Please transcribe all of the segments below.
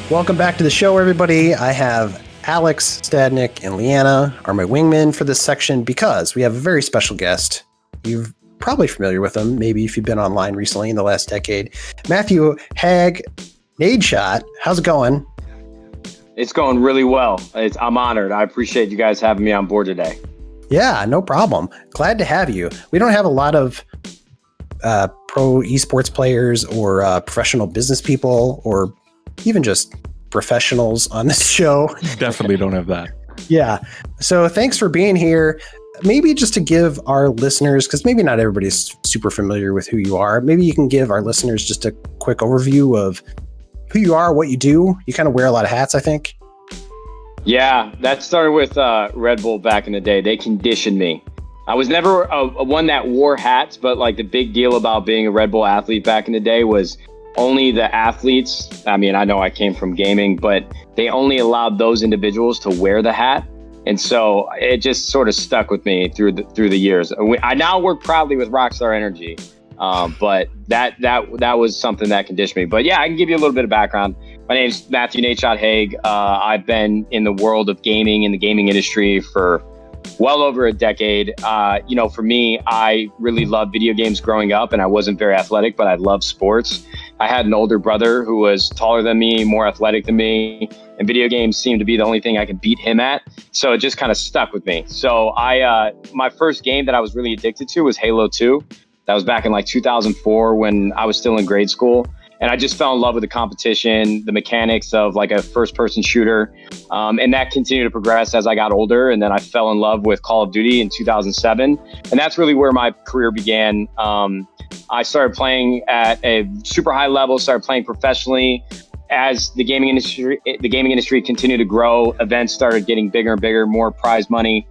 Welcome back to the show, everybody. I have Alex, Stadnick, and Leanna are my wingmen for this section because we have a very special guest. You're probably familiar with him, maybe if you've been online recently in the last decade. Matthew Hag, Nadeshot. How's it going? It's going really well. I'm honored. I appreciate you guys having me on board today. Yeah, no problem. Glad to have you. We don't have a lot of pro esports players or professional business people or even just professionals on this show. Definitely don't have that. Yeah. So thanks for being here. Maybe just to give our listeners, because maybe not everybody's super familiar with who you are, maybe you can give our listeners just a quick overview of who you are, what you do. You kind of wear a lot of hats, I think. Yeah, that started with Red Bull back in the day. They conditioned me. I was never a one that wore hats, but like the big deal about being a Red Bull athlete back in the day was only the athletes. I mean, I know I came from gaming, but they only allowed those individuals to wear the hat. And so it just sort of stuck with me through the years. I now work proudly with Rockstar Energy, but that was something that conditioned me. But yeah, I can give you a little bit of background. My name's Matthew Nadeshot Haig. I've been in the world of gaming, in the gaming industry for well over a decade. For me, I really loved video games growing up, and I wasn't very athletic, but I loved sports. I had an older brother who was taller than me, more athletic than me, and video games seemed to be the only thing I could beat him at. So it just kind of stuck with me. So my first game that I was really addicted to was Halo 2. That was back in like 2004 when I was still in grade school. And I just fell in love with the competition, the mechanics of like a first-person shooter. And that continued to progress as I got older. And then I fell in love with Call of Duty in 2007. And that's really where my career began. I started playing at a super high level, started playing professionally. As the gaming industry continued to grow, events started getting bigger and bigger, more prize money.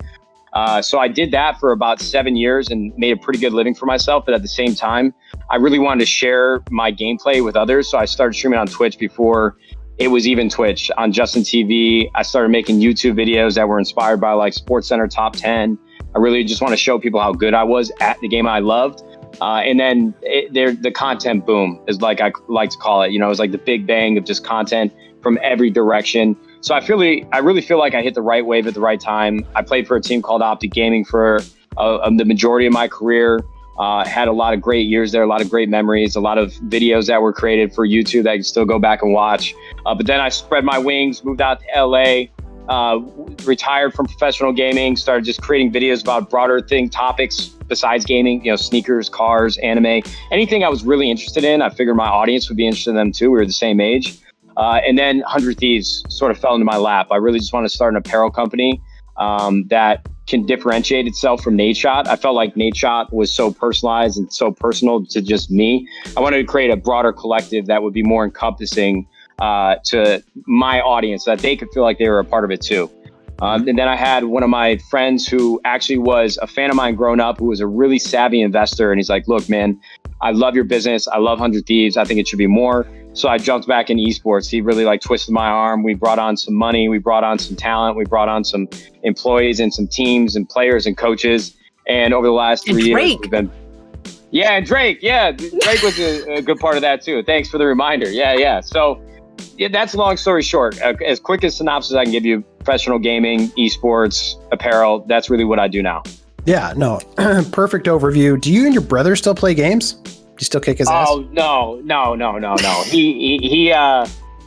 So I did that for about 7 years and made a pretty good living for myself. But at the same time, I really wanted to share my gameplay with others. So I started streaming on Twitch before it was even Twitch, on Justin TV. I started making YouTube videos that were inspired by like SportsCenter Top 10. I really just want to show people how good I was at the game I loved. And then the content boom is like I like to call it. You know, it was like the big bang of just content from every direction. So I really feel like I hit the right wave at the right time. I played for a team called Optic Gaming for the majority of my career. Had a lot of great years there, a lot of great memories, a lot of videos that were created for YouTube that I can still go back and watch. But then I spread my wings, moved out to LA, retired from professional gaming, started just creating videos about broader topics besides gaming, you know, sneakers, cars, anime, anything I was really interested in. I figured my audience would be interested in them too. We were the same age. And then 100 Thieves sort of fell into my lap. I really just want to start an apparel company that can differentiate itself from Nadeshot. I felt like Nadeshot was so personalized and so personal to just me. I wanted to create a broader collective that would be more encompassing to my audience, so that they could feel like they were a part of it too. And then I had one of my friends who actually was a fan of mine growing up, who was a really savvy investor. And he's like, look, man, I love your business. I love 100 Thieves. I think it should be more. So I jumped back into esports. He really like twisted my arm. We brought on some money. We brought on some talent. We brought on some employees and some teams and players and coaches. And over the last 3 years, we've been... Yeah, and Drake. Yeah, Drake was a good part of that too. Thanks for the reminder. Yeah. So yeah, that's a long story short. As quick as synopsis I can give you: professional gaming, esports, apparel. That's really what I do now. Yeah, no, perfect overview. Do you and your brother still play games? Do you still kick his ass? Oh, no.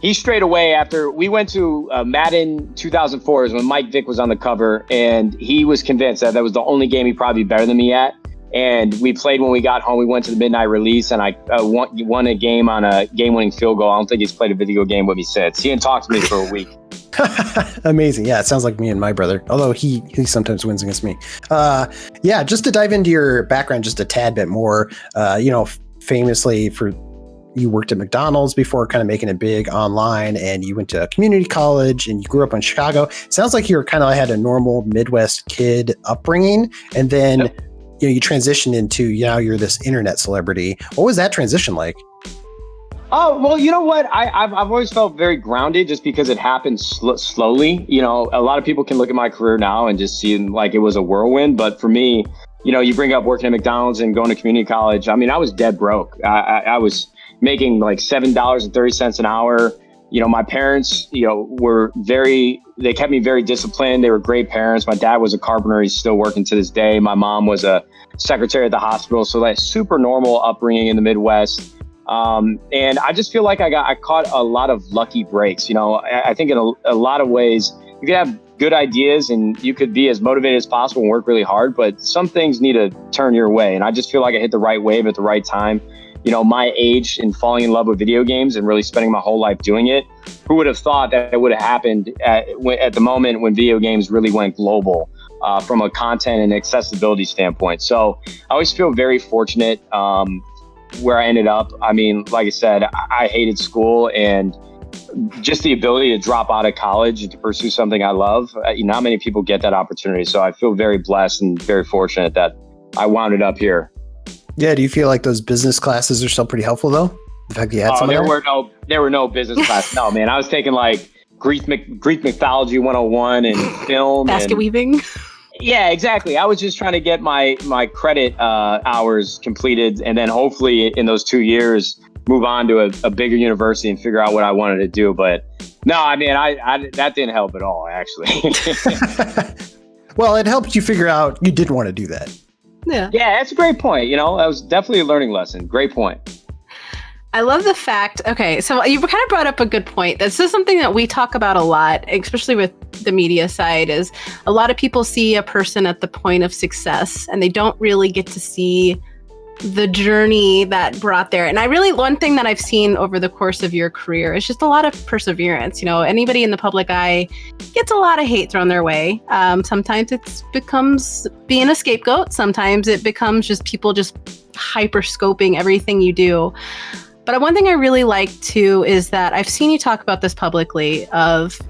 He strayed away after we went to Madden 2004 is when Mike Vick was on the cover, and he was convinced that was the only game he'd probably be better than me at. And we played when we got home. We went to the midnight release, and I won a game on a game-winning field goal. I don't think he's played a video game with me since. He didn't talk to me for a week. Amazing. Yeah, it sounds like me and my brother, although he sometimes wins against me. Yeah, just to dive into your background just a tad bit more, famously you worked at McDonald's before kind of making it big online, and you went to a community college and you grew up in Chicago. Sounds like you kind of had a normal Midwest kid upbringing, and then Yep. You transitioned into, now you're this internet celebrity. What was that transition like? Oh, well, you know what? I've always felt very grounded just because it happened slowly. You know, a lot of people can look at my career now and just see like it was a whirlwind. But for me, you bring up working at McDonald's and going to community college. I mean, I was dead broke. I was making like $7.30 an hour. My parents, they kept me very disciplined. They were great parents. My dad was a carpenter. He's still working to this day. My mom was a secretary at the hospital. So that super normal upbringing in the Midwest. And I just feel like I caught a lot of lucky breaks. I think in a lot of ways you could have good ideas and you could be as motivated as possible and work really hard, but some things need to turn your way. And I just feel like I hit the right wave at the right time. My age and falling in love with video games and really spending my whole life doing it. Who would have thought that it would have happened at the moment when video games really went global from a content and accessibility standpoint? So I always feel very fortunate where I ended up. I mean, like I said, I hated school, and just the ability to drop out of college and to pursue something I love. Not many people get that opportunity. So I feel very blessed and very fortunate that I wound it up here. Yeah. Do you feel like those business classes are still pretty helpful though? The fact you had some there were no business classes. No, man, I was taking like Greek mythology 101 and film. Basket weaving. Yeah, exactly. I was just trying to get my credit hours completed, and then hopefully in those 2 years move on to a bigger university and figure out what I wanted to do. But no, I mean, I that didn't help at all, actually. Well, it helped you figure out you did want to do that. Yeah, that's a great point. That was definitely a learning lesson. Great point. I love the fact. Okay, so you kind of brought up a good point. This is something that we talk about a lot, especially with the media side, is a lot of people see a person at the point of success and they don't really get to see the journey that brought there. And one thing that I've seen over the course of your career is just a lot of perseverance. Anybody in the public eye gets a lot of hate thrown their way. Sometimes it becomes being a scapegoat. Sometimes it becomes just people just hyper scoping everything you do. But one thing I really like too is that I've seen you talk about this publicly of,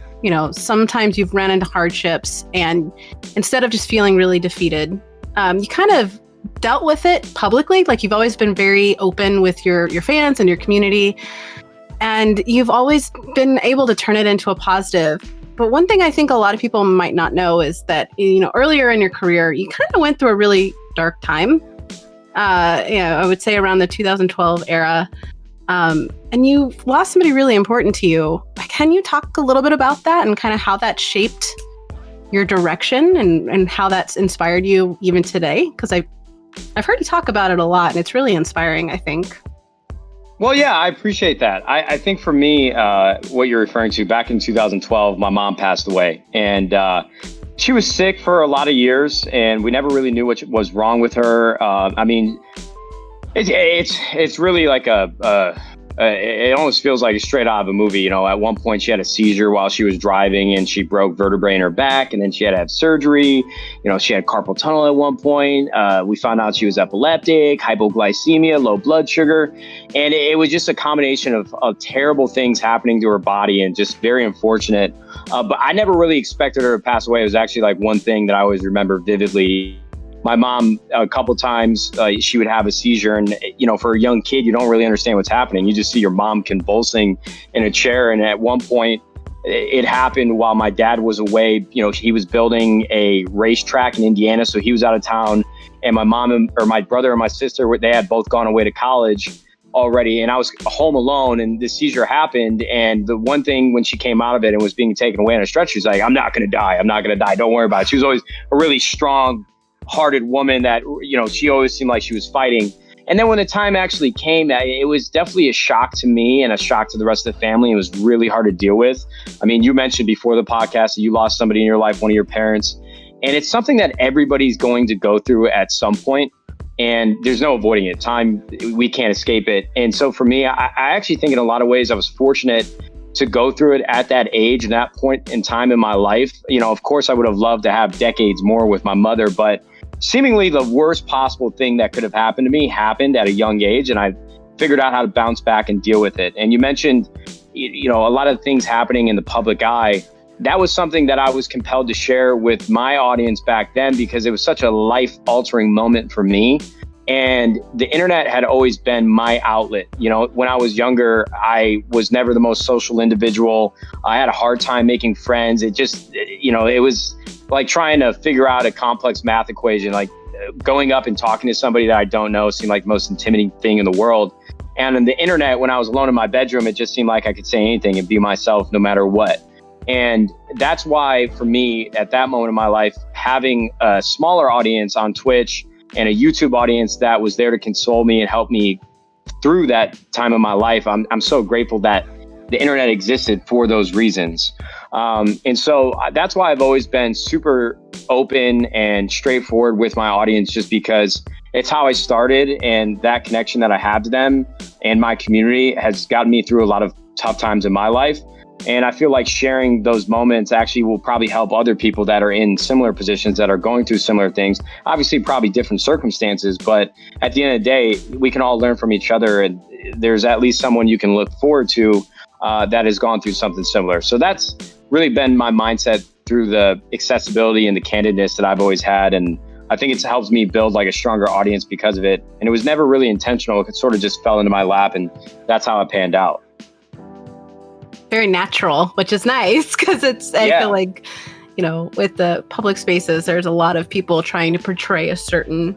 sometimes you've run into hardships and instead of just feeling really defeated, you kind of dealt with it publicly. Like you've always been very open with your fans and your community, and you've always been able to turn it into a positive. But one thing I think a lot of people might not know is that, earlier in your career, you kind of went through a really dark time. I would say around the 2012 era. And you lost somebody really important to you. Can you talk a little bit about that and kind of how that shaped your direction and how that's inspired you even today? Because I've heard you talk about it a lot, and it's really inspiring, I think. Well, yeah, I appreciate that. I think for me, what you're referring to, back in 2012, my mom passed away, and she was sick for a lot of years, and we never really knew what was wrong with her. I mean, it's really like it almost feels like straight out of a movie. At one point she had a seizure while she was driving and she broke vertebrae in her back, and then she had to have surgery. She had carpal tunnel at one point. We found out she was epileptic, hypoglycemia, low blood sugar. And it was just a combination of terrible things happening to her body and just very unfortunate. But I never really expected her to pass away. It was actually like one thing that I always remember vividly. My mom, a couple times, she would have a seizure, and for a young kid, you don't really understand what's happening. You just see your mom convulsing in a chair, and at one point, it happened while my dad was away. He was building a racetrack in Indiana, so he was out of town, and my mom or my brother and my sister, they had both gone away to college already, and I was home alone, and the seizure happened. And the one thing when she came out of it and was being taken away on a stretcher, she's like, "I'm not going to die. I'm not going to die. Don't worry about it." She was always a really strong-hearted woman that, she always seemed like she was fighting. And then when the time actually came, it was definitely a shock to me and a shock to the rest of the family. It was really hard to deal with. I mean, you mentioned before the podcast that you lost somebody in your life, one of your parents, and it's something that everybody's going to go through at some point, and there's no avoiding it. Time, we can't escape it. And so for me, I actually think in a lot of ways I was fortunate to go through it at that age and that point in time in my life. Of course, I would have loved to have decades more with my mother, but seemingly the worst possible thing that could have happened to me happened at a young age, and I figured out how to bounce back and deal with it. And you mentioned, a lot of things happening in the public eye. That was something that I was compelled to share with my audience back then because it was such a life-altering moment for me. And the internet had always been my outlet. When I was younger, I was never the most social individual. I had a hard time making friends. It just, it was like trying to figure out a complex math equation, like going up and talking to somebody that I don't know seemed like the most intimidating thing in the world. And on the internet, when I was alone in my bedroom, it just seemed like I could say anything and be myself no matter what. And that's why, for me, at that moment in my life, having a smaller audience on Twitch and a YouTube audience that was there to console me and help me through that time of my life, I'm so grateful that the internet existed for those reasons. And so that's why I've always been super open and straightforward with my audience, just because it's how I started, and that connection that I have to them and my community has gotten me through a lot of tough times in my life. And I feel like sharing those moments actually will probably help other people that are in similar positions, that are going through similar things. Obviously, probably different circumstances, but at the end of the day, we can all learn from each other. And there's at least someone you can look forward to that has gone through something similar. So that's really been my mindset through the accessibility and the candidness that I've always had. And I think it's helped me build like a stronger audience because of it. And it was never really intentional. It sort of just fell into my lap, and that's how it panned out. Very natural, which is nice, because I feel like, with the public spaces, there's a lot of people trying to portray a certain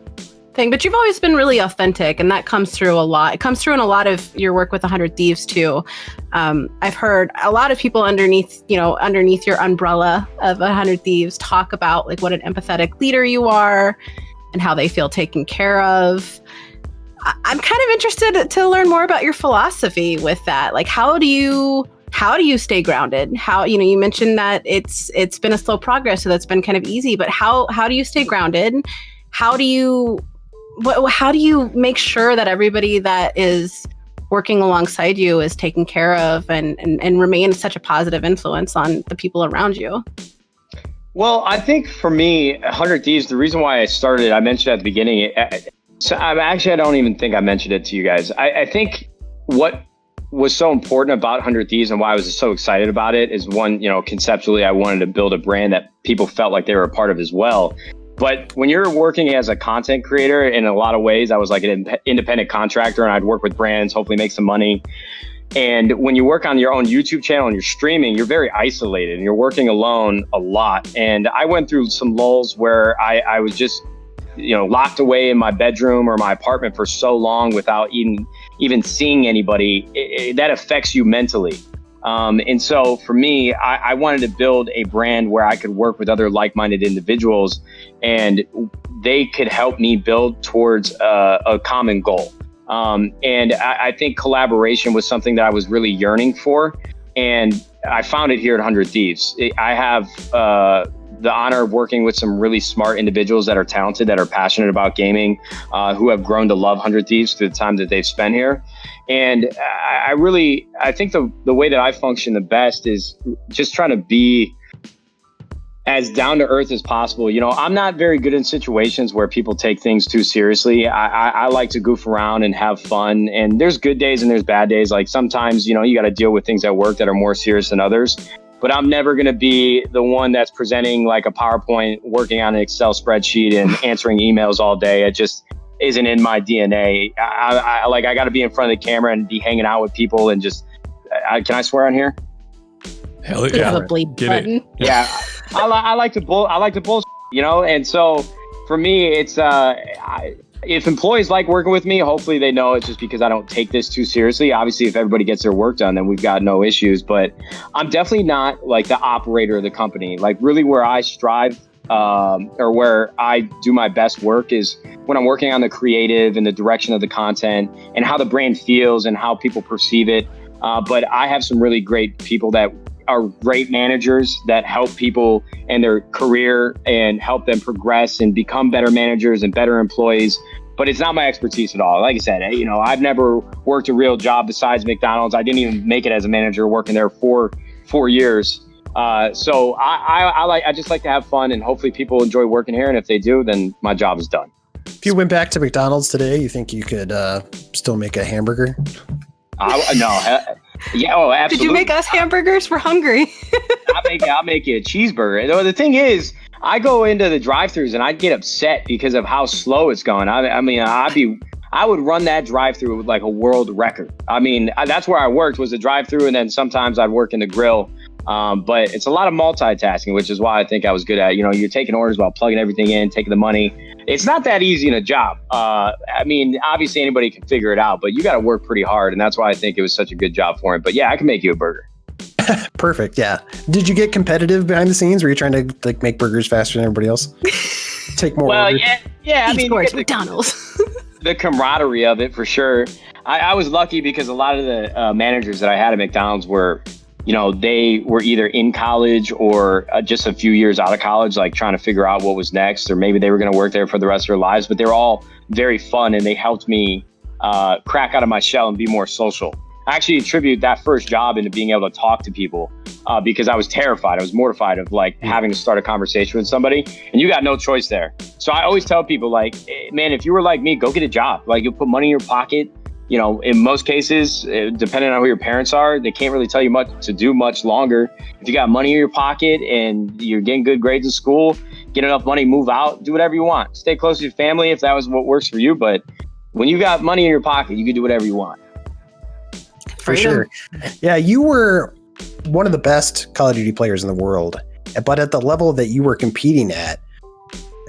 thing, but you've always been really authentic, and that comes through a lot. It comes through in a lot of your work with 100 Thieves too. I've heard a lot of people underneath your umbrella of 100 Thieves talk about like what an empathetic leader you are and how they feel taken care of. I'm kind of interested to learn more about your philosophy with that. Like, how do you stay grounded? How, you mentioned that it's been a slow progress, so that's been kind of easy, but how do you stay grounded? How do you make sure that everybody that is working alongside you is taken care of and remain such a positive influence on the people around you? Well, I think for me, 100 Thieves, the reason why I started, I mentioned at the beginning, I don't even think I mentioned it to you guys. I think what was so important about 100 Thieves and why I was so excited about it is, one, conceptually, I wanted to build a brand that people felt like they were a part of as well. But when you're working as a content creator, in a lot of ways, I was like an independent contractor, and I'd work with brands, hopefully make some money. And when you work on your own YouTube channel and you're streaming, you're very isolated and you're working alone a lot. And I went through some lulls where I was just, locked away in my bedroom or my apartment for so long without even seeing anybody. That affects you mentally. And so for me, I wanted to build a brand where I could work with other like-minded individuals, and they could help me build towards a common goal. And I think collaboration was something that I was really yearning for. And I found it here at 100 Thieves. I have the honor of working with some really smart individuals that are talented, that are passionate about gaming, who have grown to love 100 Thieves through the time that they've spent here. And I think the way that I function the best is just trying to be as down to earth as possible. I'm not very good in situations where people take things too seriously. I like to goof around and have fun. And there's good days and there's bad days. Like sometimes, you got to deal with things at work that are more serious than others. But I'm never going to be the one that's presenting like a PowerPoint, working on an Excel spreadsheet and answering emails all day. It just isn't in my DNA. I got to be in front of the camera and be hanging out with people and just, can I swear on here? Hell yeah. You have a bleep button. Yeah. I like to bullshit, and so for me, it's, if employees like working with me, hopefully they know it's just because I don't take this too seriously. Obviously, if everybody gets their work done, then we've got no issues, but I'm definitely not like the operator of the company. Like really where I strive, or where I do my best work is when I'm working on the creative and the direction of the content and how the brand feels and how people perceive it. But I have some really great people that are great managers that help people in their career and help them progress and become better managers and better employees. But it's not my expertise at all. Like I said, I've never worked a real job besides McDonald's. I didn't even make it as a manager, working there for 4 years. So I just like to have fun, and hopefully people enjoy working here. And if they do, then my job is done. If you went back to McDonald's today, you think you could still make a hamburger? No. Yeah, oh, absolutely. Did you make us hamburgers? We're hungry. I'll make you a cheeseburger. The thing is, I go into the drive-thrus and I'd get upset because of how slow it's going. I would run that drive-thru with like a world record. That's where I worked, was the drive-thru, and then sometimes I'd work in the grill. But it's a lot of multitasking, which is why I think I was good at. You're taking orders while plugging everything in, taking the money. it's not that easy in a job. I mean, obviously anybody can figure it out, but you got to work pretty hard. And that's why I think it was such a good job for him. But yeah, I can make you a burger. Perfect. Yeah. Did you get competitive behind the scenes? Were you trying to like make burgers faster than everybody else? Take more. Well, orders? yeah. I mean, McDonald's. The camaraderie of it for sure. I was lucky because a lot of the managers that I had at McDonald's were, you know, they were either in college or just a few years out of college, like trying to figure out what was next, or maybe they were going to work there for the rest of their lives. But they're all very fun, and they helped me crack out of my shell and be more social. I actually attribute that first job into being able to talk to people because I was terrified. I was mortified of like having to start a conversation with somebody, and you got no choice there. So I always tell people like, man, if you were like me, go get a job. Like, you'll put money in your pocket. You know, in most cases, depending on who your parents are, they can't really tell you much to do much longer. If you got money in your pocket and you're getting good grades in school, get enough money, move out, do whatever you want. Stay close to your family if that was what works for you. But when you got money in your pocket, you can do whatever you want. For sure. Yeah, you were one of the best Call of Duty players in the world. But at the level that you were competing at,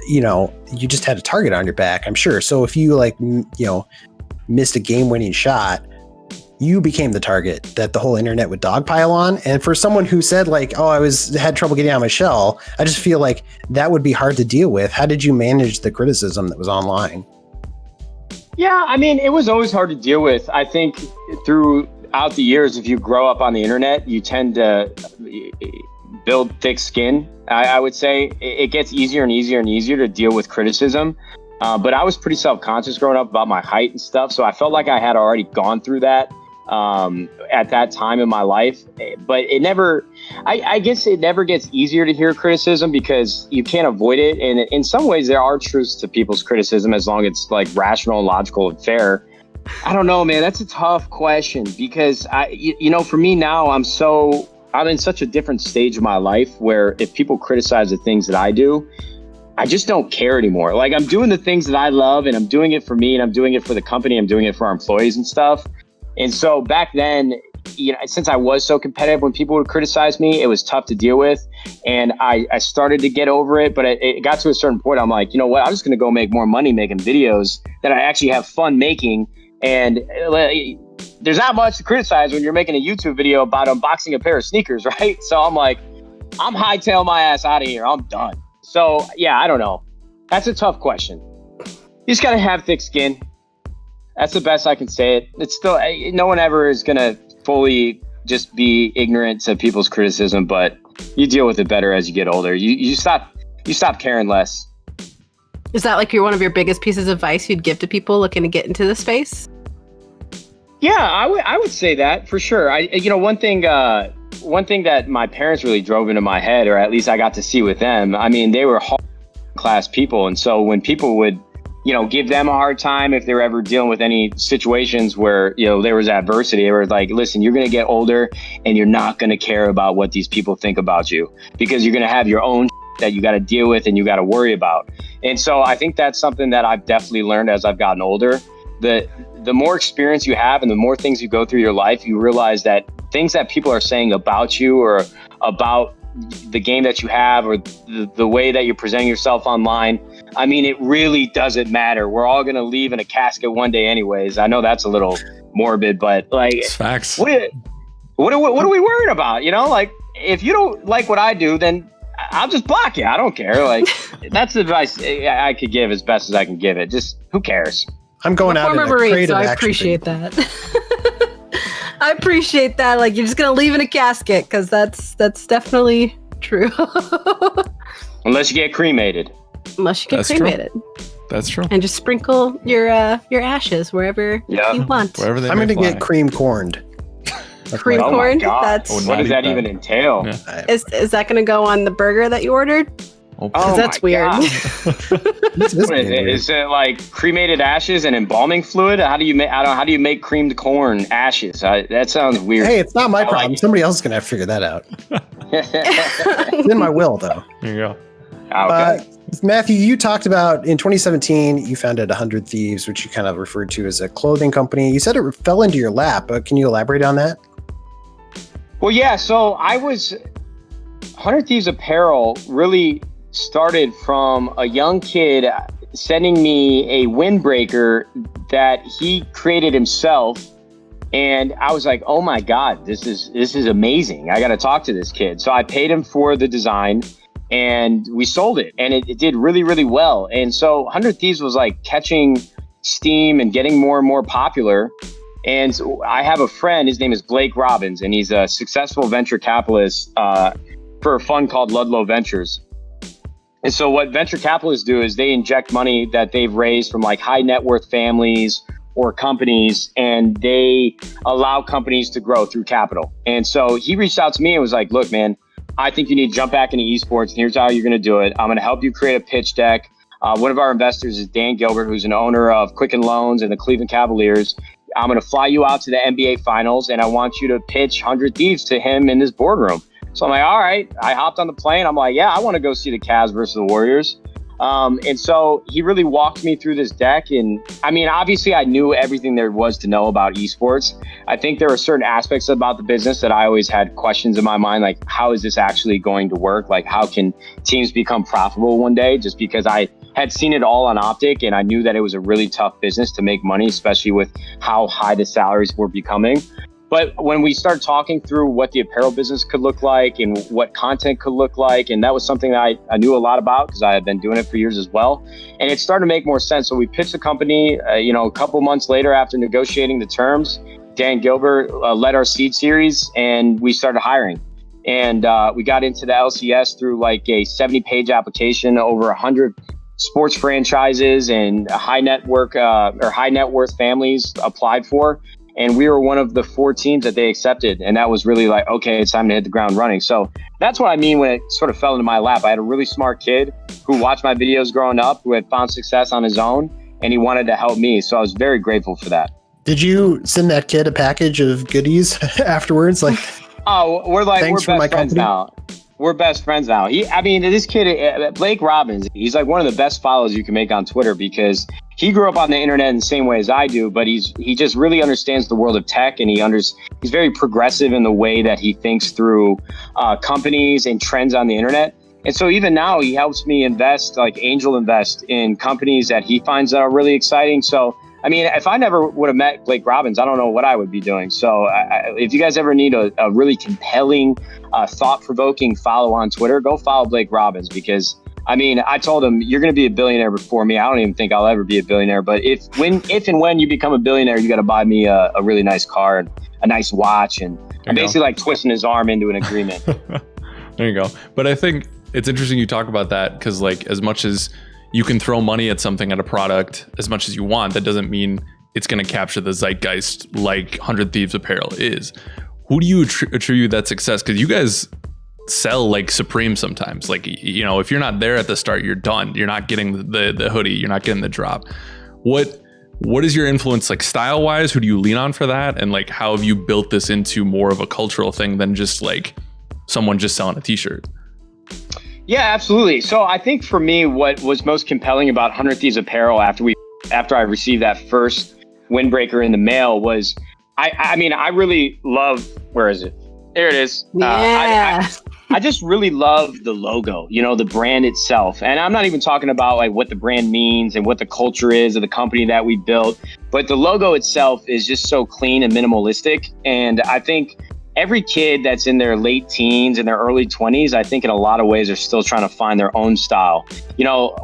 you know, you just had a target on your back, I'm sure. So if you like, you know, missed a game-winning shot, you became the target that the whole internet would dogpile on. And for someone who said like, oh, had trouble getting out of my shell, I just feel like that would be hard to deal with. How did you manage the criticism that was online? Yeah, I mean, it was always hard to deal with. I think throughout the years, if you grow up on the internet, you tend to build thick skin. I would say it gets easier and easier and easier to deal with criticism. But I was pretty self-conscious growing up about my height and stuff. So I felt like I had already gone through that at that time in my life. But it never, I guess it never gets easier to hear criticism because you can't avoid it. And in some ways, there are truths to people's criticism as long as it's like rational and logical and fair. I don't know, man. That's a tough question because you know, for me now, I'm in such a different stage of my life where if people criticize the things that I do, I just don't care anymore. Like, I'm doing the things that I love and I'm doing it for me and I'm doing it for the company. I'm doing it for our employees and stuff. And so back then, you know, since I was so competitive, when people would criticize me, it was tough to deal with. And I started to get over it, but it got to a certain point. I'm like, you know what? I'm just going to go make more money making videos that I actually have fun making. And there's not much to criticize when you're making a YouTube video about unboxing a pair of sneakers, right? So I'm like, I'm hightail my ass out of here. I'm done. So yeah, I don't know. That's a tough question. You just got to have thick skin. That's the best I can say it. It's still, no one ever is going to fully just be ignorant to people's criticism, but you deal with it better as you get older. You stop caring less. Is that like one of your biggest pieces of advice you'd give to people looking to get into the space? Yeah, I would say that for sure. One thing that my parents really drove into my head, or at least I got to see with them, I mean, they were hard class people. And so when people would, you know, give them a hard time if they were ever dealing with any situations where, you know, there was adversity, they were like, listen, you're going to get older and you're not going to care about what these people think about you because you're going to have your own that you got to deal with and you got to worry about. And so I think that's something that I've definitely learned as I've gotten older. The more experience you have and the more things you go through your life, you realize that things that people are saying about you or about the game that you have or the way that you're presenting yourself online, I mean, it really doesn't matter. We're all going to leave in a casket one day anyways. I know that's a little morbid, but like, it's facts. What are we worried about? You know, like, if you don't like what I do, then I'll just block you. I don't care. Like, that's the advice I could give as best as I can give it. Just who cares? I'm going out in a creative so I action appreciate thing. that. I appreciate that. Like, you're just gonna leave in a casket because that's definitely true. Unless you get cremated. Unless you get That's cremated. True. That's true. And just sprinkle your ashes wherever you want. Wherever they I'm may going to fly. get cream corned. Cream Oh my corn. God. That's What does that even entail? Yeah. is that gonna go on the burger that you ordered? Oh, Oh, That's my weird. God. This is What is it? Is it like cremated ashes and embalming fluid? How do you make creamed corn ashes? That sounds weird. Hey, it's not my I like problem. it. Somebody else is going to have to figure that out. It's in my will, though. there you go. Okay. Matthew, you talked about in 2017, you founded 100 Thieves, which you kind of referred to as a clothing company. You said it fell into your lap. Can you elaborate on that? Well, yeah. So 100 Thieves Apparel really started from a young kid sending me a windbreaker that he created himself. And I was like, oh my God, this is amazing. I got to talk to this kid. So I paid him for the design and we sold it, and it did really, really well. And so 100 Thieves was like catching steam and getting more and more popular. And so I have a friend, his name is Blake Robbins, and he's a successful venture capitalist for a fund called Ludlow Ventures. And so what venture capitalists do is they inject money that they've raised from like high net worth families or companies, and they allow companies to grow through capital. And so he reached out to me and was like, look, man, I think you need to jump back into esports, and here's how you're going to do it. I'm going to help you create a pitch deck. One of our investors is Dan Gilbert, who's an owner of Quicken Loans and the Cleveland Cavaliers. I'm going to fly you out to the NBA finals, and I want you to pitch 100 Thieves to him in this boardroom. So I'm like, all right. I hopped on the plane. I'm like, yeah, I want to go see the Cavs versus the Warriors. And so he really walked me through this deck. And I mean, obviously I knew everything there was to know about esports. I think there were certain aspects about the business that I always had questions in my mind, like how is this actually going to work? Like how can teams become profitable one day? Just because I had seen it all on Optic, and I knew that it was a really tough business to make money, especially with how high the salaries were becoming. But when we started talking through what the apparel business could look like and what content could look like, and that was something that I knew a lot about because I had been doing it for years as well. And it started to make more sense. So we pitched the company, a couple months later after negotiating the terms. Dan Gilbert led our seed series, and we started hiring. And we got into the LCS through like a 70-page application, over 100 sports franchises and high net worth families applied for. And we were one of the 4 teams that they accepted. And that was really like, okay, it's time to hit the ground running. So that's what I mean when it sort of fell into my lap. I had a really smart kid who watched my videos growing up, who had found success on his own, and he wanted to help me. So I was very grateful for that. Did you send that kid a package of goodies afterwards? Like, we're best friends now. We're best friends now. This kid, Blake Robbins, he's like one of the best follows you can make on Twitter because he grew up on the internet in the same way as I do, but he just really understands the world of tech, and he's very progressive in the way that he thinks through companies and trends on the internet. And so even now he helps me angel invest in companies that he finds that are really exciting. So I mean, if I never would have met Blake Robbins, I don't know what I would be doing. So if you guys ever need a really compelling, thought-provoking follow on Twitter, go follow Blake Robbins, because I mean, I told him, you're going to be a billionaire before me. I don't even think I'll ever be a billionaire. But if and when you become a billionaire, you got to buy me a really nice car and a nice watch. And I'm basically like twisting his arm into an agreement. There you go. But I think it's interesting you talk about that, because like as much as you can throw money at something, at a product, as much as you want, that doesn't mean it's going to capture the zeitgeist like 100 Thieves apparel is. Who do you attribute that success? Because you guys sell like Supreme sometimes. Like, if you're not there at the start, you're done. You're not getting the hoodie. You're not getting the drop. What is your influence, like style wise? Who do you lean on for that? And like, how have you built this into more of a cultural thing than just like someone just selling a t-shirt? Yeah, absolutely. So I think for me, what was most compelling about 100 Thieves apparel after I received that first windbreaker in the mail was, I really love, where is it? There it is. Yeah. I just really love the logo, the brand itself. And I'm not even talking about like what the brand means and what the culture is of the company that we built, but the logo itself is just so clean and minimalistic. And I think every kid that's in their late teens and their early 20s, I think in a lot of ways are still trying to find their own style.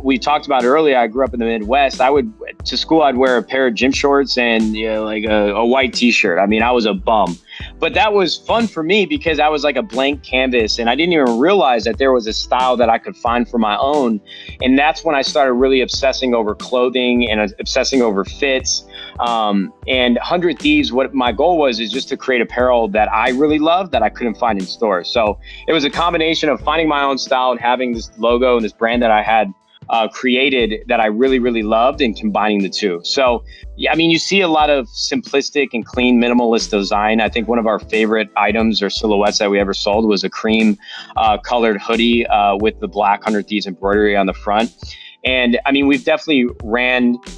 We talked about earlier, I grew up in the Midwest. To school, I'd wear a pair of gym shorts and like a white t-shirt. I mean, I was a bum. But that was fun for me because I was like a blank canvas, and I didn't even realize that there was a style that I could find for my own. And that's when I started really obsessing over clothing and obsessing over fits. And 100 Thieves, what my goal was is just to create apparel that I really loved that I couldn't find in stores. So it was a combination of finding my own style and having this logo and this brand that I had created that I really, really loved, and combining the two. So, yeah, I mean, you see a lot of simplistic and clean minimalist design. I think one of our favorite items or silhouettes that we ever sold was a cream colored hoodie with the black 100 Thieves embroidery on the front. And I mean, we've definitely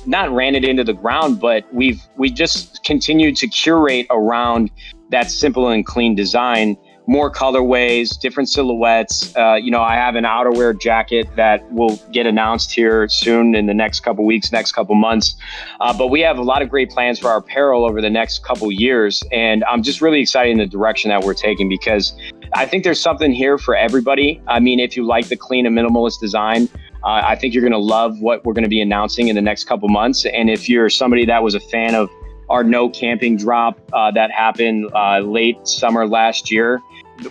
not ran it into the ground, but we just continued to curate around that simple and clean design more colorways, different silhouettes. I have an outerwear jacket that will get announced here soon in the next couple weeks, next couple months. But we have a lot of great plans for our apparel over the next couple years. And I'm just really excited in the direction that we're taking, because I think there's something here for everybody. I mean, if you like the clean and minimalist design, I think you're going to love what we're going to be announcing in the next couple months. And if you're somebody that was a fan of our no camping drop that happened late summer last year,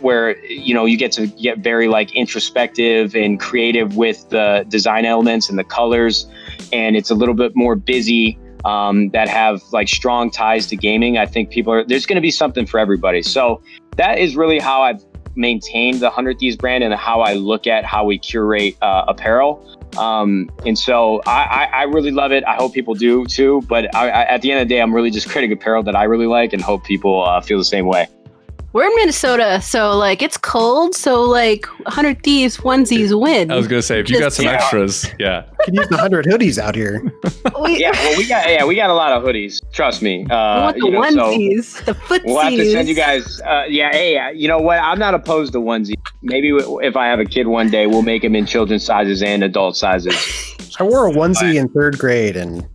where you get to get very like introspective and creative with the design elements and the colors, and it's a little bit more busy, that have like strong ties to gaming. I think there's going to be something for everybody. So that is really how I've maintained the 100 Thieves brand and how I look at how we curate apparel. And so I really love it. I hope people do too. But at the end of the day, I'm really just creating apparel that I really like, and hope people feel the same way. We're in Minnesota, so like it's cold. So like 100 Thieves onesies win. I was gonna say, if you got some extras, you can use the 100 hoodies out here. We got a lot of hoodies. Trust me. I want the onesies, the footsies. We'll have to send you guys. You know what? I'm not opposed to onesies. Maybe if I have a kid one day, we'll make them in children's sizes and adult sizes. I wore a onesie in 3rd grade, and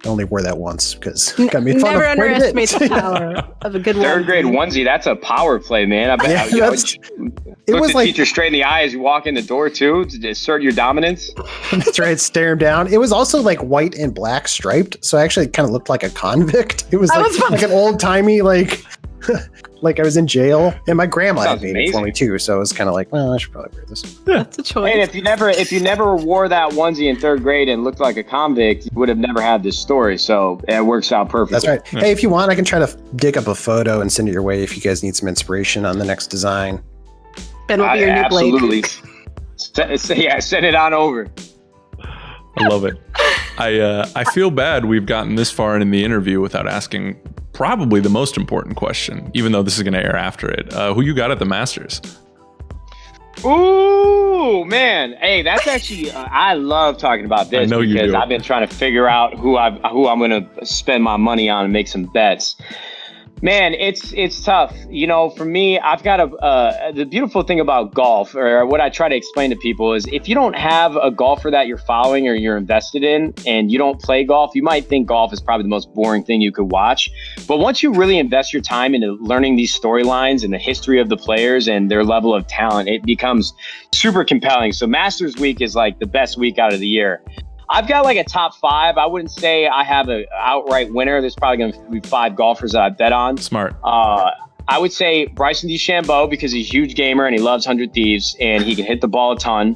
I only wore that once because it got me fun. Never underestimate the power of a good 3rd grade onesie. That's a power play, man. I bet it was like teacher straight in the eye as you walk in the door too, to assert your dominance. That's right, stare him down. It was also like white and black striped, so I actually kind of looked like a convict. It was like an old timey like I was in jail, and my grandma had made it for me too. So it was kind of like, well, I should probably wear this. That's a choice. And if you never wore that onesie in 3rd grade and looked like a convict, you would have never had this story. So it works out perfectly. That's right. Yeah. Hey, if you want, I can try to dig up a photo and send it your way if you guys need some inspiration on the next design. Ben will be your new Blake. Absolutely. Send it on over. I love it. I feel bad we've gotten this far in the interview without asking probably the most important question, even though this is going to air after it. Who you got at the Masters? Ooh, man. Hey, that's actually, I love talking about this because I've been trying to figure out who I'm going to spend my money on and make some bets. Man, it's tough. For me, I've got the beautiful thing about golf, or what I try to explain to people, is if you don't have a golfer that you're following or you're invested in and you don't play golf, you might think golf is probably the most boring thing you could watch. But once you really invest your time into learning these storylines and the history of the players and their level of talent, it becomes super compelling. So Masters Week is like the best week out of the year. I've got like a top 5. I wouldn't say I have an outright winner. There's probably going to be 5 golfers that I bet on. Smart. I would say Bryson DeChambeau, because he's a huge gamer and he loves 100 Thieves and he can hit the ball a ton.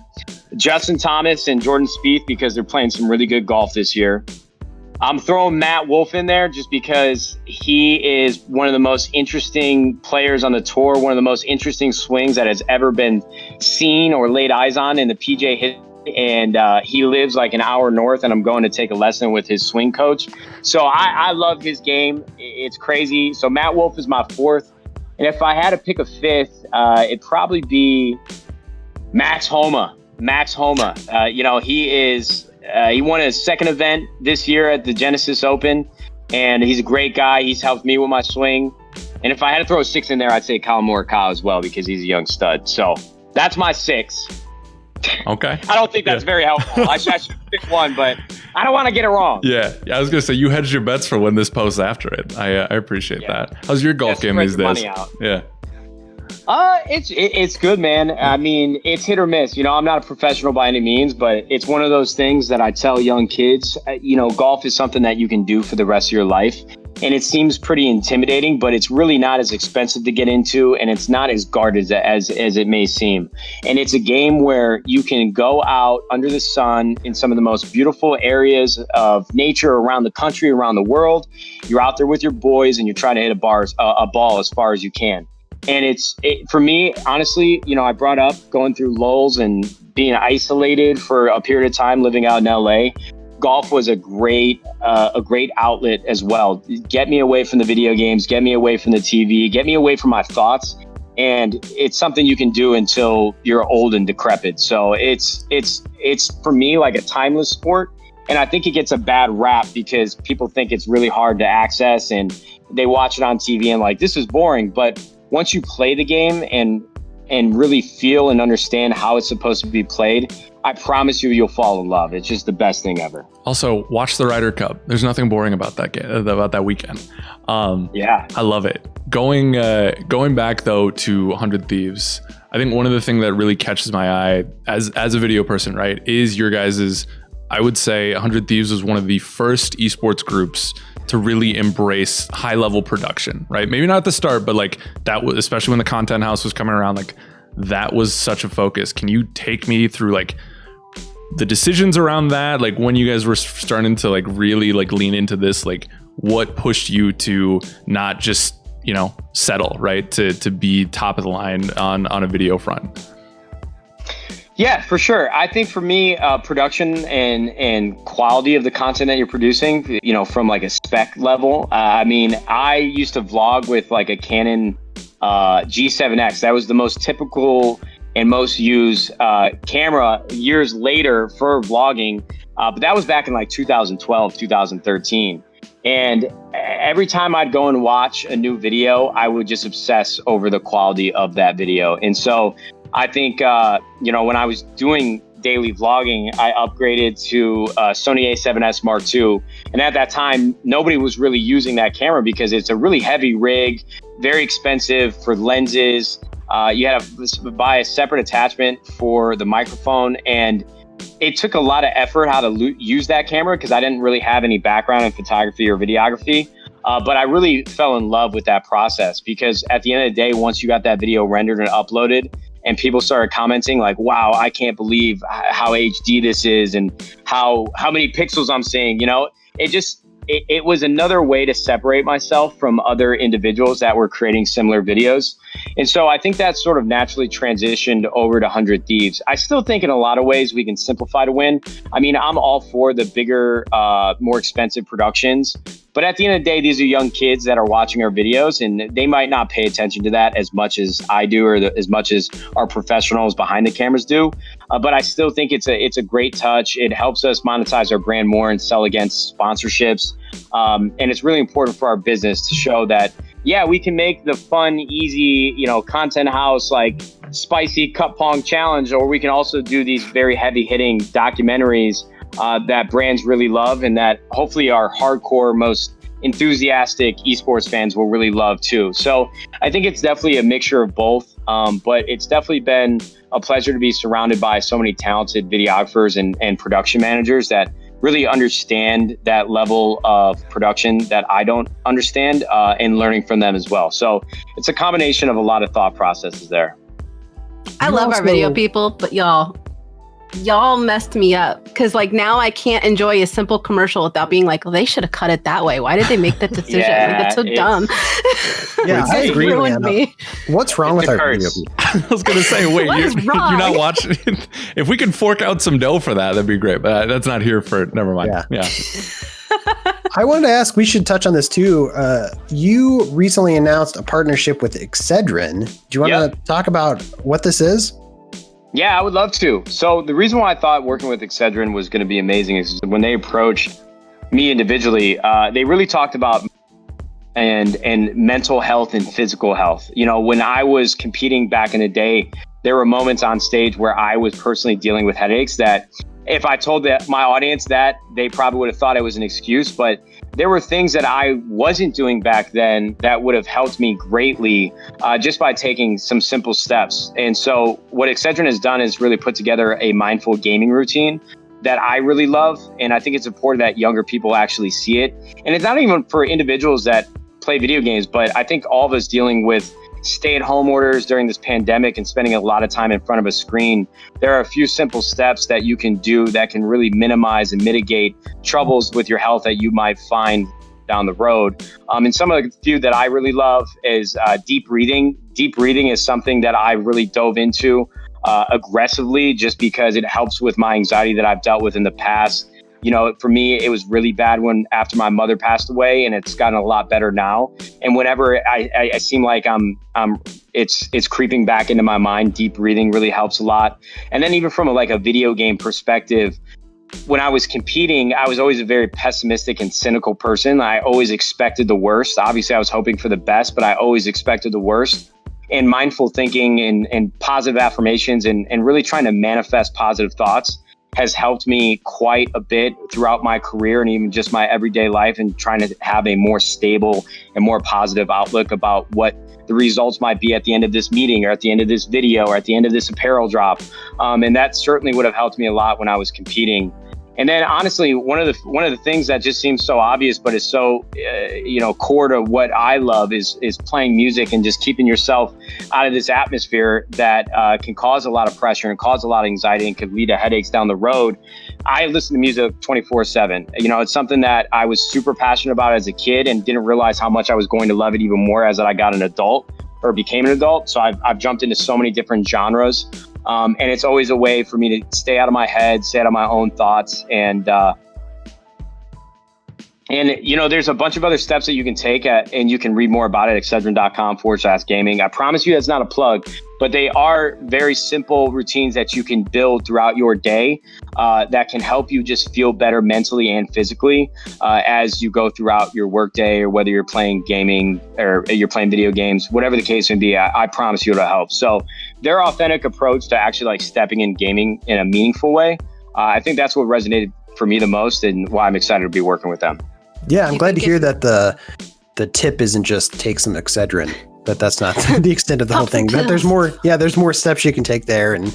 Justin Thomas and Jordan Spieth, because they're playing some really good golf this year. I'm throwing Matt Wolff in there just because he is one of the most interesting players on the tour, one of the most interesting swings that has ever been seen or laid eyes on in the PGA history. And he lives like an hour north, and I'm going to take a lesson with his swing coach. So I love his game. It's crazy. So Matt Wolff is my 4th. And if I had to pick a 5th, it'd probably be Max Homa. He won his 2nd event this year at the Genesis Open, and he's a great guy. He's helped me with my swing. And if I had to throw a 6 in there, I'd say Colin Morikawa as well, because he's a young stud. So that's my 6. Okay. I don't think that's very helpful. I should pick one, but I don't want to get it wrong. Yeah, I was gonna say you hedged your bets for when this posts after it. I appreciate that. How's your golf game these days? Yeah. It's good, man. I mean, it's hit or miss. I'm not a professional by any means, but it's one of those things that I tell young kids. Golf is something that you can do for the rest of your life. And it seems pretty intimidating, but it's really not as expensive to get into, and it's not as guarded as it may seem. And it's a game where you can go out under the sun in some of the most beautiful areas of nature around the country, around the world. You're out there with your boys, and you're trying to hit a ball as far as you can. And for me, honestly, I brought up going through lulls and being isolated for a period of time living out in LA. Golf was a great outlet as well. Get me away from the video games, get me away from the TV, get me away from my thoughts. And it's something you can do until you're old and decrepit. So it's for me like a timeless sport. And I think it gets a bad rap because people think it's really hard to access and they watch it on TV and like, this is boring. But once you play the game and really feel and understand how it's supposed to be played, I promise you'll fall in love. It's just the best thing ever. Also, watch the Ryder Cup. There's nothing boring about that game, about that weekend. Yeah, I love it. Going back though to 100 Thieves, I think one of the things that really catches my eye as a video person, right, is your guys's. I would say 100 Thieves was one of the first esports groups to really embrace high level production, right? Maybe not at the start, but like that was, especially when the content house was coming around, like that was such a focus. Can you take me through like the decisions around that? Like when you guys were starting to like really like lean into this, like what pushed you to not just, you know, settle, right? To be top of the line on a video front? Yeah, for sure. I think for me, production and quality of the content that you're producing, you know, from like a spec level. I mean, I used to vlog with like a Canon G7X. That was the most typical and most used camera years later for vlogging. But that was back in like 2012, 2013. And every time I'd go and watch a new video, I would just obsess over the quality of that video. And so I think, you know, when I was doing daily vlogging, I upgraded to Sony A7S Mark II. And at that time, nobody was really using that camera because it's a really heavy rig, very expensive for lenses. You had to buy a separate attachment for the microphone. And it took a lot of effort how to use that camera because I didn't really have any background in photography or videography. But I really fell in love with that process because at the end of the day, once you got that video rendered and uploaded, and people started commenting like, wow, I can't believe how HD this is and how many pixels I'm seeing, you know, it was another way to separate myself from other individuals that were creating similar videos. And so I think that sort of naturally transitioned over to 100 Thieves. I still think in a lot of ways we can simplify to win. I mean, I'm all for the bigger, more expensive productions. But at the end of the day, these are young kids that are watching our videos and they might not pay attention to that as much as I do or as much as our professionals behind the cameras do. But I still think it's a great touch. It helps us monetize our brand more and sell against sponsorships. And it's really important for our business to show that, yeah, we can make the fun, easy, you know, content house like spicy cup pong challenge, or we can also do these very heavy hitting documentaries that brands really love and that hopefully our hardcore, most enthusiastic esports fans will really love too. So I think it's definitely a mixture of both, but it's definitely been a pleasure to be surrounded by so many talented videographers and production managers that really understand that level of production that I don't understand, and learning from them as well. So it's a combination of a lot of thought processes there. I love our video people, but y'all messed me up because like now I can't enjoy a simple commercial without being like, well, they should have cut it that way. Why did they make that decision? Yeah, like, that's so dumb. Yeah, I agree. Ruined me. What's wrong with our video people? I was gonna say, wait, you're not watching. If we could fork out some dough for that, that'd be great. But that's not here for. Never mind. Yeah. I wanted to ask. We should touch on this too. You recently announced a partnership with Excedrin. Do you want to talk about what this is? Yeah, I would love to. So the reason why I thought working with Excedrin was going to be amazing is when they approached me individually, they really talked about and mental health and physical health. You know, when I was competing back in the day, there were moments on stage where I was personally dealing with headaches that if I told my audience that, they probably would have thought it was an excuse. But there were things that I wasn't doing back then that would have helped me greatly just by taking some simple steps. And so what Excedrin has done is really put together a mindful gaming routine that I really love. And I think it's important that younger people actually see it. And it's not even for individuals that play video games, but I think all of us dealing with stay-at-home orders during this pandemic and spending a lot of time in front of a screen, there are a few simple steps that you can do that can really minimize and mitigate troubles with your health that you might find down the road. And some of the few that I really love is deep breathing. Deep breathing is something that I really dove into aggressively just because it helps with my anxiety that I've dealt with in the past. You know, for me, it was really bad after my mother passed away, and it's gotten a lot better now. And whenever I seem like it's creeping back into my mind, deep breathing really helps a lot. And then even from a video game perspective, when I was competing, I was always a very pessimistic and cynical person. I always expected the worst. Obviously, I was hoping for the best, but I always expected the worst. and mindful thinking and positive affirmations and really trying to manifest positive thoughts has helped me quite a bit throughout my career and even just my everyday life, and trying to have a more stable and more positive outlook about what the results might be at the end of this meeting or at the end of this video or at the end of this apparel drop. And that certainly would have helped me a lot when I was competing. And then honestly, one of the things that just seems so obvious, but is so, core to what I love is playing music and just keeping yourself out of this atmosphere that can cause a lot of pressure and cause a lot of anxiety and could lead to headaches down the road. I listen to music 24/7. It's something that I was super passionate about as a kid and didn't realize how much I was going to love it even more as I got an adult or became an adult. So I've jumped into so many different genres. And it's always a way for me to stay out of my head, stay out of my own thoughts. And there's a bunch of other steps that you can take and you can read more about it at excedrin.com/gaming. I promise you that's not a plug, but they are very simple routines that you can build throughout your day that can help you just feel better mentally and physically as you go throughout your workday, or whether you're playing gaming or you're playing video games, whatever the case may be. I promise you it'll help. So their authentic approach to actually like stepping in gaming in a meaningful way, I think that's what resonated for me the most and why I'm excited to be working with them. Yeah, I'm glad to hear that the tip isn't just take some Excedrin, but that's not the extent of the whole thing. That there's more steps you can take there, and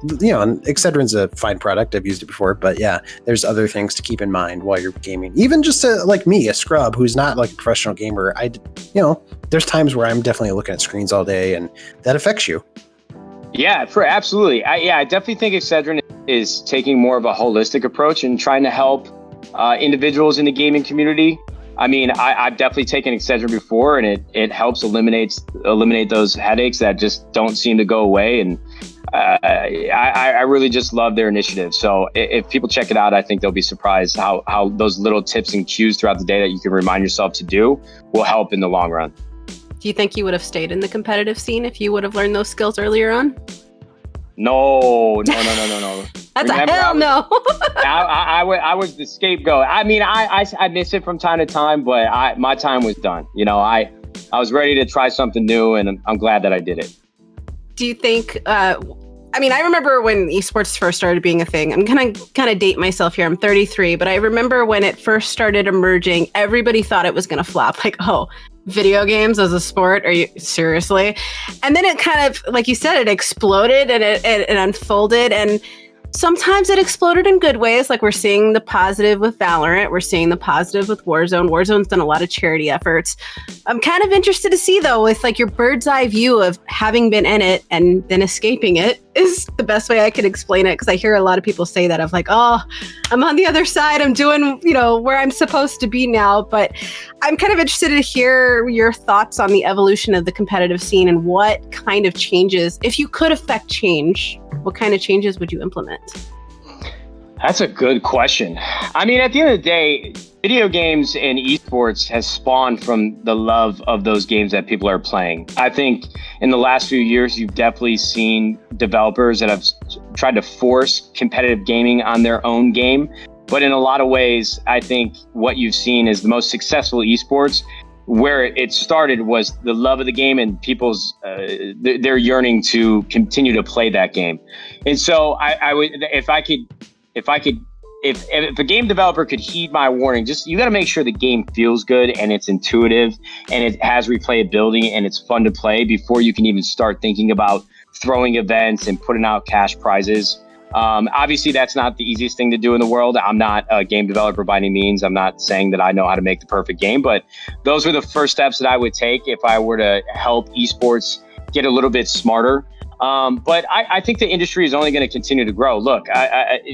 and Excedrin's a fine product. I've used it before, but yeah, there's other things to keep in mind while you're gaming. Even just like me, a scrub who's not like a professional gamer, there's times where I'm definitely looking at screens all day, and that affects you. Yeah, absolutely. I definitely think Excedrin is taking more of a holistic approach and trying to help individuals in the gaming community. I mean, I've definitely taken Excedrin before, and it helps eliminate those headaches that just don't seem to go away. And I really just love their initiative. So if people check it out, I think they'll be surprised how those little tips and cues throughout the day that you can remind yourself to do will help in the long run. Do you think you would have stayed in the competitive scene if you would have learned those skills earlier on? No. That's Remember, a hell no. I was the scapegoat. I mean, I miss it from time to time, but my time was done. I was ready to try something new, and I'm glad that I did it. Do you think, I remember when esports first started being a thing. I'm going to kind of date myself here. I'm 33, but I remember when it first started emerging, everybody thought it was going to flop. Like, oh, video games as a sport? Are you seriously? And then it kind of, like you said, it exploded and it unfolded. And sometimes it exploded in good ways. Like we're seeing the positive with Valorant. We're seeing the positive with Warzone. Warzone's done a lot of charity efforts. I'm kind of interested to see, though, with like your bird's eye view of having been in it and then escaping it is the best way I could explain it. Because I hear a lot of people say that of like, oh, I'm on the other side. I'm doing, where I'm supposed to be now. But I'm kind of interested to hear your thoughts on the evolution of the competitive scene and what kind of changes, if you could affect change, what kind of changes would you implement? That's a good question. I mean, at the end of the day, video games and esports has spawned from the love of those games that people are playing. I think in the last few years, you've definitely seen developers that have tried to force competitive gaming on their own game. But in a lot of ways, I think what you've seen is the most successful esports, where it started was the love of the game and people's their yearning to continue to play that game. And so I would, if a game developer could heed my warning, just you got to make sure the game feels good and it's intuitive and it has replayability and it's fun to play before you can even start thinking about throwing events and putting out cash prizes. Obviously, that's not the easiest thing to do in the world. I'm not a game developer by any means. I'm not saying that I know how to make the perfect game, but those were the first steps that I would take if I were to help esports get a little bit smarter. But I think the industry is only going to continue to grow. Look,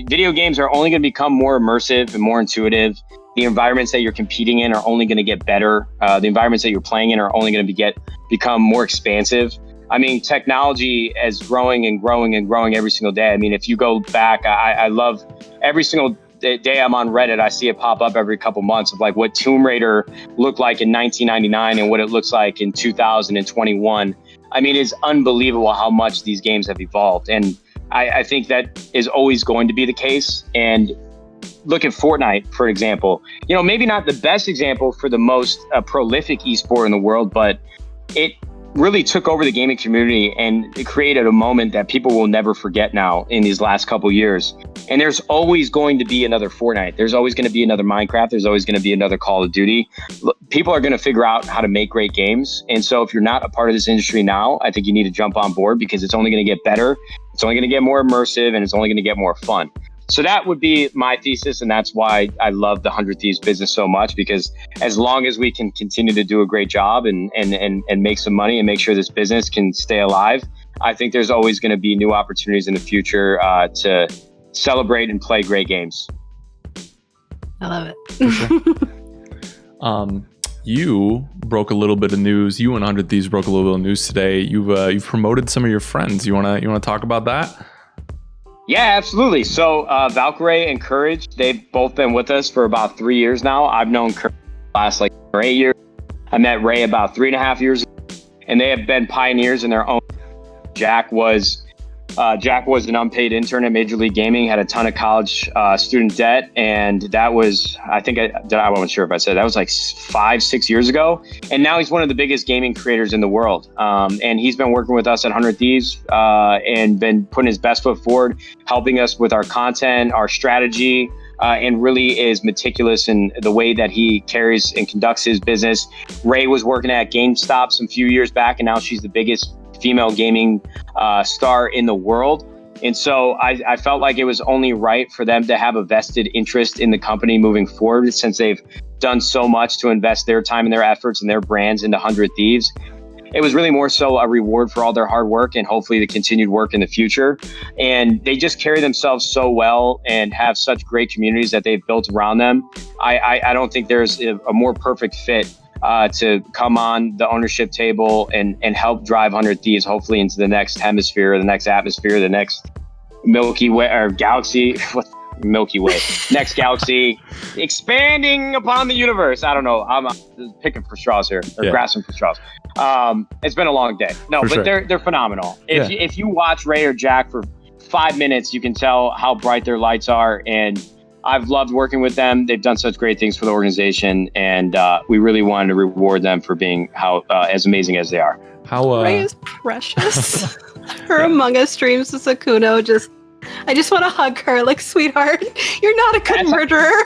video games are only going to become more immersive and more intuitive. The environments that you're competing in are only going to get better. The environments that you're playing in are only going to become more expansive. I mean, technology is growing and growing and growing every single day. I mean, if you go back, I love every single day I'm on Reddit, I see it pop up every couple months of like what Tomb Raider looked like in 1999 and what it looks like in 2021. I mean, it's unbelievable how much these games have evolved. And I think that is always going to be the case. And look at Fortnite, for example. Maybe not the best example for the most prolific esport in the world, but really took over the gaming community and it created a moment that people will never forget now in these last couple years. And there's always going to be another Fortnite. There's always going to be another Minecraft. There's always going to be another Call of Duty. People are going to figure out how to make great games. And so if you're not a part of this industry now, I think you need to jump on board because it's only going to get better. It's only going to get more immersive and it's only going to get more fun. So that would be my thesis, and that's why I love the 100 Thieves business so much, because as long as we can continue to do a great job and make some money and make sure this business can stay alive, I think there's always going to be new opportunities in the future to celebrate and play great games. I love it. For sure. You broke a little bit of news. You and 100 Thieves broke a little bit of news today. You've promoted some of your friends. You wanna talk about that? Yeah, absolutely. So Valkyrae and CouRage, they've both been with us for about 3 years now. I've known CouRage the last 8 years. I met Ray about 3.5 years ago, and they have been pioneers in their own. Jack was an unpaid intern at Major League Gaming, had a ton of college student debt. And that was, I wasn't sure if I said that was 5-6 years ago. And now he's one of the biggest gaming creators in the world. And he's been working with us at 100 Thieves and been putting his best foot forward, helping us with our content, our strategy, and really is meticulous in the way that he carries and conducts his business. Ray was working at GameStop some few years back, and now she's the biggest female gaming star in the world. And so I felt like it was only right for them to have a vested interest in the company moving forward, since they've done so much to invest their time and their efforts and their brands into 100 Thieves. It was really more so a reward for all their hard work and hopefully the continued work in the future. And they just carry themselves so well and have such great communities that they've built around them. I don't think there's a more perfect fit to come on the ownership table and help drive 100 Thieves hopefully into the next hemisphere, the next atmosphere, the next Milky Way or galaxy. Milky Way, next galaxy, expanding upon the universe. I don't know. I'm picking for straws here, or grasping for straws. It's been a long day. No, for but sure. They're phenomenal. If you watch Ray or Jack for 5 minutes, you can tell how bright their lights are, and I've loved working with them. They've done such great things for the organization, and we really wanted to reward them for being as amazing as they are. Ray is precious. Her Among Us streams with Sakuno, I just want to hug her, like, sweetheart, you're not a good murderer.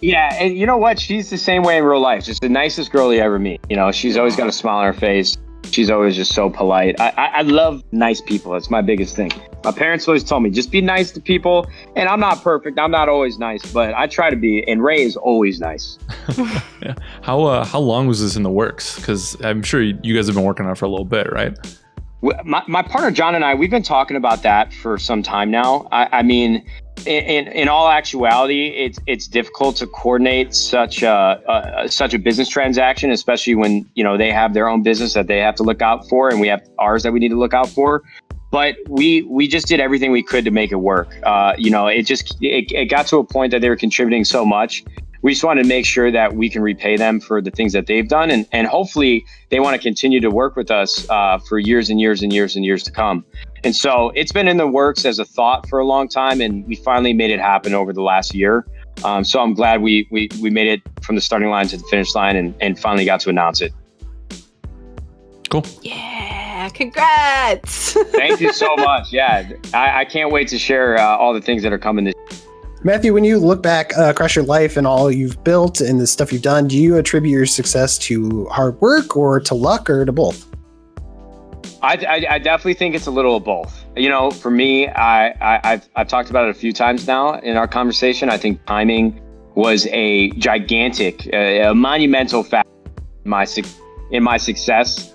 Yeah, and you know what? She's the same way in real life. Just the nicest girl you ever meet. You know, she's always got a smile on her face. She's always just so polite. I love nice people. That's my biggest thing. My parents always told me, just be nice to people. And I'm not perfect. I'm not always nice, but I try to be. And Ray is always nice. Yeah. How long was this in the works? Because I'm sure you guys have been working on it for a little bit, right? My partner John and I, we've been talking about that for some time now. I mean, in all actuality, it's difficult to coordinate such a business transaction, especially when they have their own business that they have to look out for, and we have ours that we need to look out for. But we just did everything we could to make it work. It got to a point that they were contributing so much. We just wanted to make sure that we can repay them for the things that they've done. And hopefully they want to continue to work with us for years and years and years and years to come. And so it's been in the works as a thought for a long time. And we finally made it happen over the last year. So I'm glad we made it from the starting line to the finish line and finally got to announce it. Cool. Yeah. Congrats. Thank you so much. Yeah. I can't wait to share all the things that are coming this year. Matthew, when you look back across your life and all you've built and the stuff you've done, do you attribute your success to hard work or to luck or to both? I definitely think it's a little of both. For me, I've talked about it a few times now in our conversation. I think timing was a gigantic, a monumental factor in my success.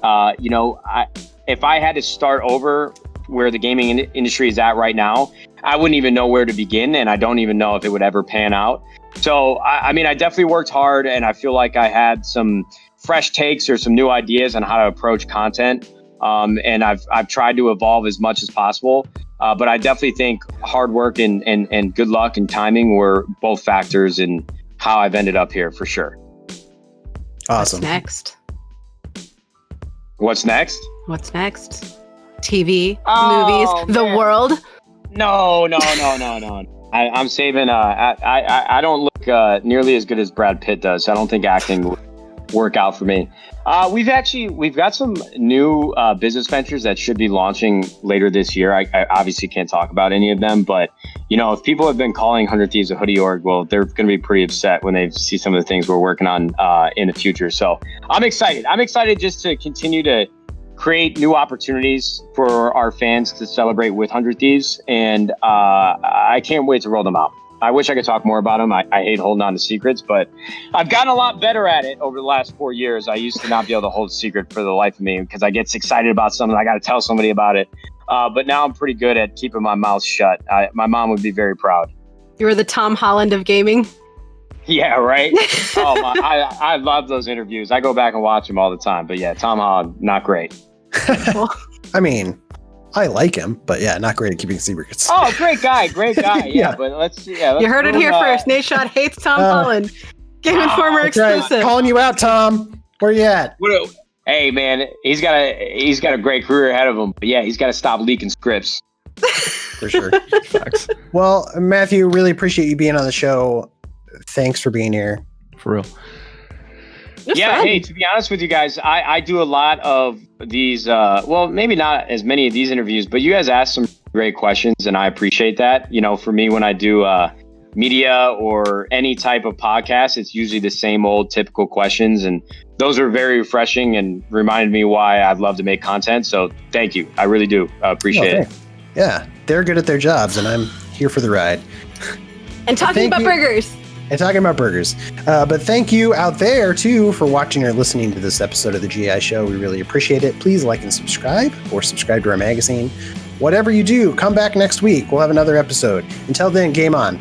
If I had to start over where the gaming industry is at right now, I wouldn't even know where to begin, and I don't even know if it would ever pan out. So, I definitely worked hard, and I feel like I had some fresh takes or some new ideas on how to approach content. And I've tried to evolve as much as possible. But I definitely think hard work and good luck and timing were both factors in how I've ended up here, for sure. Awesome. What's next? What's next? TV, movies, the world? No. I'm saving. I don't look nearly as good as Brad Pitt does. I don't think acting work out for me. We've got some new business ventures that should be launching later this year. I obviously can't talk about any of them, but if people have been calling 100 Thieves a hoodie org, well, they're going to be pretty upset when they see some of the things we're working on in the future. So I'm excited. I'm excited just to continue to create new opportunities for our fans to celebrate with 100 Thieves, and I can't wait to roll them out. I wish I could talk more about them. I hate holding on to secrets, but I've gotten a lot better at it over the last 4 years. I used to not be able to hold a secret for the life of me because I get excited about something. I got to tell somebody about it. But now I'm pretty good at keeping my mouth shut. My mom would be very proud. You were the Tom Holland of gaming. Yeah, right? I love those interviews. I go back and watch them all the time. But yeah, Tom Holland, not great. I mean, I like him, but yeah, not great at keeping secrets. Oh, great guy. Yeah, but let's you heard it here first. Nadeshot hates Tom Holland. Game Informer exclusive. Right. Calling you out, Tom. Where you at? Hey, man, he's got a great career ahead of him. But yeah, he's got to stop leaking scripts. For sure. Well, Matthew, really appreciate you being on the show. Thanks for being here. For real. Yeah, hey, to be honest with you guys, I do a lot of these, maybe not as many of these interviews, but you guys ask some great questions, and I appreciate that. For me, when I do media or any type of podcast, it's usually the same old typical questions, and those are very refreshing and reminded me why I'd love to make content. So thank you. I really do appreciate it. Yeah, they're good at their jobs, and I'm here for the ride. And talking about burgers. But thank you out there, too, for watching or listening to this episode of the GI Show. We really appreciate it. Please like and subscribe, or subscribe to our magazine. Whatever you do, come back next week. We'll have another episode. Until then, game on.